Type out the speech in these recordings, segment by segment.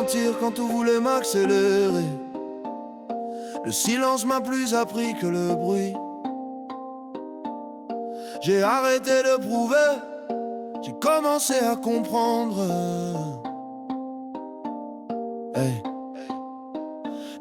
ralentir quand tout voulait m'accélérer. Le silence m'a plus appris que le bruit. J'ai arrêté de prouver, j'ai commencé à comprendre. Hey.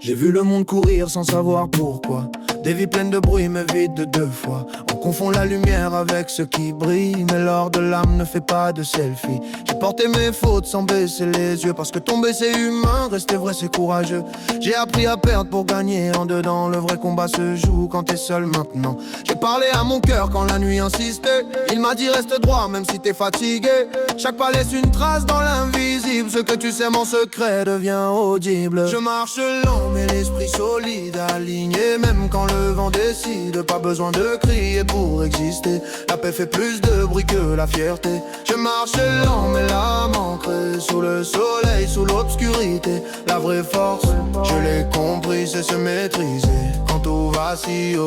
J'ai vu le monde courir sans savoir pourquoi. Des vies pleines de bruit mais vides de deux fois. On confond la lumière avec ce qui brille, mais l'or de l'âme ne fait pas de selfie. J'ai porté mes fautes sans baisser les yeux, parce que tomber c'est humain, rester vrai c'est courageux. J'ai appris à perdre pour gagner en dedans. Le vrai combat se joue quand t'es seul maintenant. J'ai parlé à mon cœur quand la nuit insistait. Il m'a dit reste droit même si t'es fatigué. Chaque pas laisse une trace dans l'invisible. Ce que tu sais mon secret devient audible. Je marche lent mais l'esprit solide, aligné même quand le vent décide. Pas besoin de crier pour exister. La paix fait plus de bruit que la fierté. Je marche lent mais l'âme ancrée sous le soleil, sous l'obscurité. La vraie force, je l'ai compris, c'est se maîtriser quand tout vacille.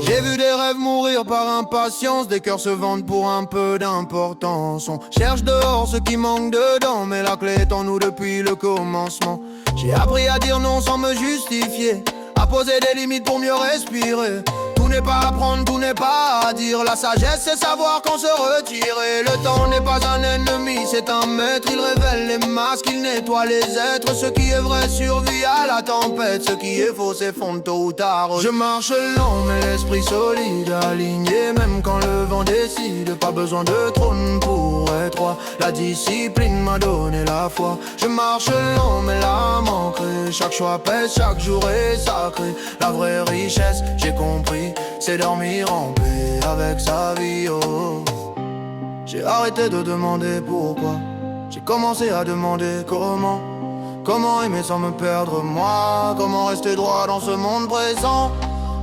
J'ai vu des rêves mourir par impatience, des cœurs se vendent pour un peu d'importance. On cherche dehors ce qui manque dedans, mais la clé est en nous depuis le commencement. J'ai appris à dire non sans me justifier, à poser des limites pour mieux respirer. Tout n'est pas à prendre, tout n'est pas à dire. La sagesse c'est savoir quand se retirer. Le temps n'est pas un ennemi, c'est un maître. Il révèle les masques, il nettoie les êtres. Ce qui est vrai survit à la tempête. Ce qui est faux s'effondre tôt ou tard. Je marche lent mais l'esprit solide, aligné même quand le vent décide. Pas besoin de trône pour être roi. La discipline m'a donné la foi. Je marche lent mais l'âme ancrée. Chaque choix pèse, chaque jour est sacré. La vraie richesse, j'ai compris, c'est dormir en paix avec sa vie. Oh. J'ai arrêté de demander pourquoi. J'ai commencé à demander comment. Comment aimer sans me perdre moi. Comment rester droit dans ce monde présent.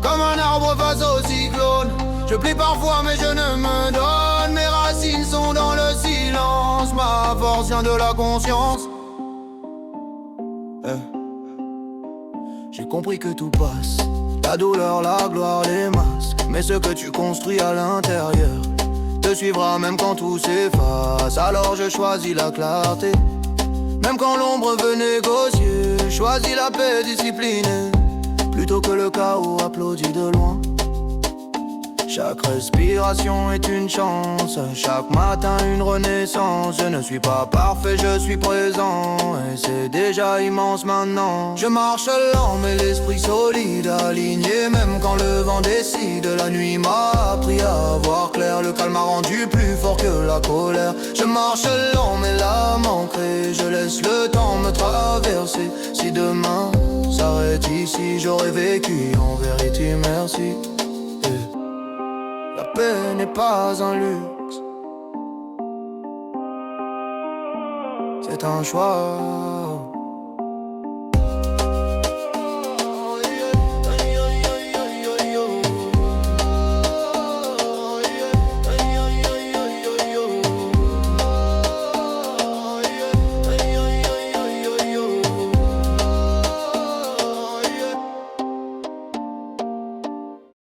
Comme un arbre face au cyclone. Je plie parfois mais je ne me donne. Mes racines sont dans le silence. Ma force vient de la conscience. J'ai compris que tout passe. La douleur, la gloire, les masques. Mais ce que tu construis à l'intérieur te suivra même quand tout s'efface. Alors je choisis la clarté. Même quand l'ombre veut négocier, choisis la paix disciplinée plutôt que le chaos applaudi de loin. Chaque respiration est une chance, chaque matin une renaissance. Je ne suis pas parfait, je suis présent, et c'est déjà immense maintenant. Je marche lent mais l'esprit solide, aligné même quand le vent décide. La nuit m'a appris à voir clair, le calme m'a rendu plus fort que la colère. Je marche lent mais l'âme ancrée, je laisse le temps me traverser. Si demain s'arrête ici, j'aurais vécu en vérité, merci. La paix n'est pas un luxe, c'est un choix.